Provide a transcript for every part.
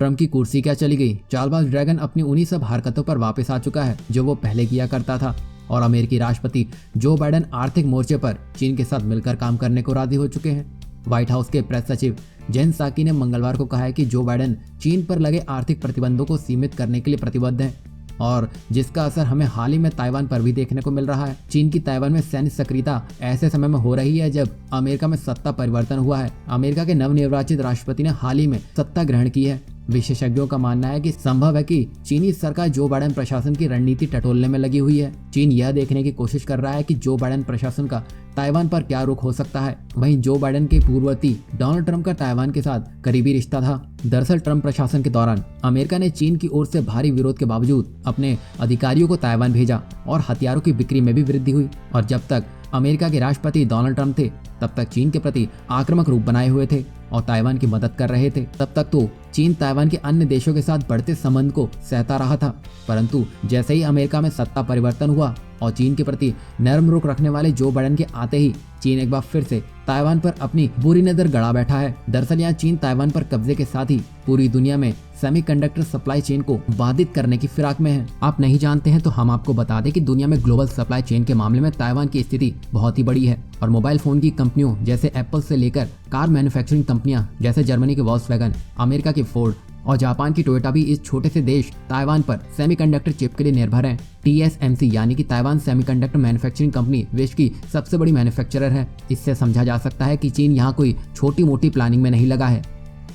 Trump की कुर्सी क्या चली गई। चालबाज ड्रैगन अपनी उन्हीं सब हरकतों पर वापस आ चुका है जो वो पहले किया करता था और अमेरिकी राष्ट्रपति जो बाइडेन आर्थिक मोर्चे पर चीन के साथ मिलकर काम करने को राजी हो चुके हैं। व्हाइट हाउस के प्रेस सचिव जेन साकी ने मंगलवार को कहा है कि जो बाइडेन चीन पर लगे आर्थिक प्रतिबंधों को सीमित करने के लिए प्रतिबद्ध हैं और जिसका असर हमें हाल ही में ताइवान पर भी देखने को मिल रहा है। चीन की ताइवान में सैन्य सक्रियता ऐसे समय में हो रही है जब अमेरिका में सत्ता परिवर्तन हुआ है। अमेरिका के नवनिर्वाचित राष्ट्रपति ने हाल ही में सत्ता ग्रहण की है। विशेषज्ञों का मानना है कि संभव है कि चीनी सरकार जो बाइडेन प्रशासन की रणनीति टटोलने में लगी हुई है। चीन यह देखने की कोशिश कर रहा है कि जो बाइडेन प्रशासन का ताइवान पर क्या रुख हो सकता है। वहीं जो बाइडेन के पूर्ववर्ती डोनाल्ड ट्रंप का ताइवान के साथ करीबी रिश्ता था। दरअसल ट्रंप प्रशासन के दौरान अमेरिका ने चीन की ओर से भारी विरोध के बावजूद अपने अधिकारियों को ताइवान भेजा और हथियारों की बिक्री में भी वृद्धि हुई। और जब तक अमेरिका के राष्ट्रपति डोनाल्ड ट्रंप थे तब तक चीन के प्रति आक्रामक रूप बनाए हुए थे और ताइवान की मदद कर रहे थे। तब तक तो चीन ताइवान के अन्य देशों के साथ बढ़ते संबंध को सहता रहा था, परंतु जैसे ही अमेरिका में सत्ता परिवर्तन हुआ और चीन के प्रति नरम रुख रखने वाले जो बाइडेन के आते ही चीन एक बार फिर से ताइवान पर अपनी बुरी नजर गड़ा बैठा है। दरअसल यहाँ चीन ताइवान पर कब्जे के साथ ही पूरी दुनिया में सेमीकंडक्टर सप्लाई चेन को बाधित करने की फिराक में है। आप नहीं जानते हैं तो हम आपको बता दें कि दुनिया में ग्लोबल सप्लाई चेन के मामले में ताइवान की स्थिति बहुत ही बड़ी है और मोबाइल फोन की कंपनियों जैसे एप्पल से लेकर कार मैन्युफैक्चरिंग कंपनियां जैसे जर्मनी की वॉल्क्सवैगन, अमेरिका की फोर्ड और जापान की टोयोटा भी इस छोटे से देश ताइवान पर सेमीकंडक्टर चिप के लिए निर्भर है। TSMC यानी कि ताइवान सेमीकंडक्टर मैन्युफैक्चरिंग कंपनी विश्व की सबसे बड़ी मैन्युफैक्चरर है। इससे समझा जा सकता है कि चीन यहाँ कोई छोटी मोटी प्लानिंग में नहीं लगा है।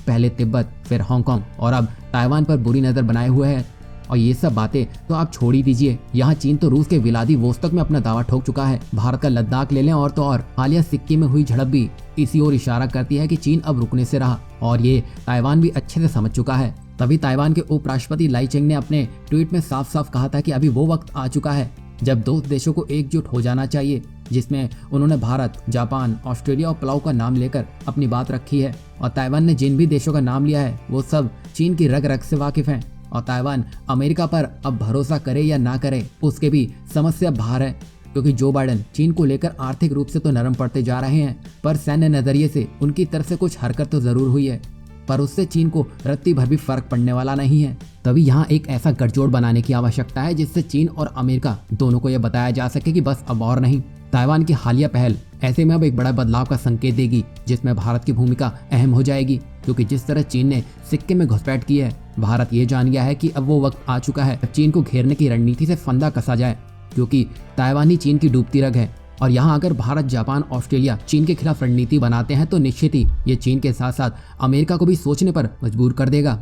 पहले तिब्बत, फिर हांगकांग और अब ताइवान पर बुरी नजर बनाए हुए है। और ये सब बातें तो आप छोड़ ही दीजिए, यहाँ चीन तो रूस के व्लादिवोस्तोक में अपना दावा ठोक चुका है। भारत का लद्दाख ले लें और तो और हालिया सिक्किम में हुई झड़प भी इसी ओर इशारा करती है कि चीन अब रुकने से रहा और ये ताइवान भी अच्छे से समझ चुका है। तभी ताइवान के उपराष्ट्रपति लाई चेंग ने अपने ट्वीट में साफ साफ कहा था कि अभी वो वक्त आ चुका है जब दो देशों को एकजुट हो जाना चाहिए, जिसमें उन्होंने भारत, जापान, ऑस्ट्रेलिया और पलाऊ का नाम लेकर अपनी बात रखी है। और ताइवान ने जिन भी देशों का नाम लिया है वो सब चीन की रग रग से वाकिफ हैं और ताइवान अमेरिका पर अब भरोसा करे या ना करे उसके भी समस्या बाहर है, क्योंकि जो बाइडेन चीन को लेकर आर्थिक रूप से तो नरम पड़ते जा रहे हैं पर सैन्य नजरिए से उनकी तरफ से कुछ हरकत तो जरूर हुई है, पर उससे चीन को रत्ती भर भी फर्क पड़ने वाला नहीं है। तभी यहाँ एक ऐसा गठजोड़ बनाने की आवश्यकता है जिससे चीन और अमेरिका दोनों को यह बताया जा सके कि बस अब और नहीं। ताइवान की हालिया पहल ऐसे में अब एक बड़ा बदलाव का संकेत देगी जिसमें भारत की भूमिका अहम हो जाएगी, क्योंकि जिस तरह चीन ने सिक्किम में घुसपैठ की है, भारत ये जान गया है कि अब वो वक्त आ चुका है चीन को घेरने की रणनीति से फंदा कसा जाए, क्योंकि ताइवान ही चीन की डूबती रग है। और यहाँ अगर भारत, जापान, ऑस्ट्रेलिया चीन के खिलाफ रणनीति बनाते हैं तो निश्चित ही ये चीन के साथ साथ अमेरिका को भी सोचने पर मजबूर कर देगा।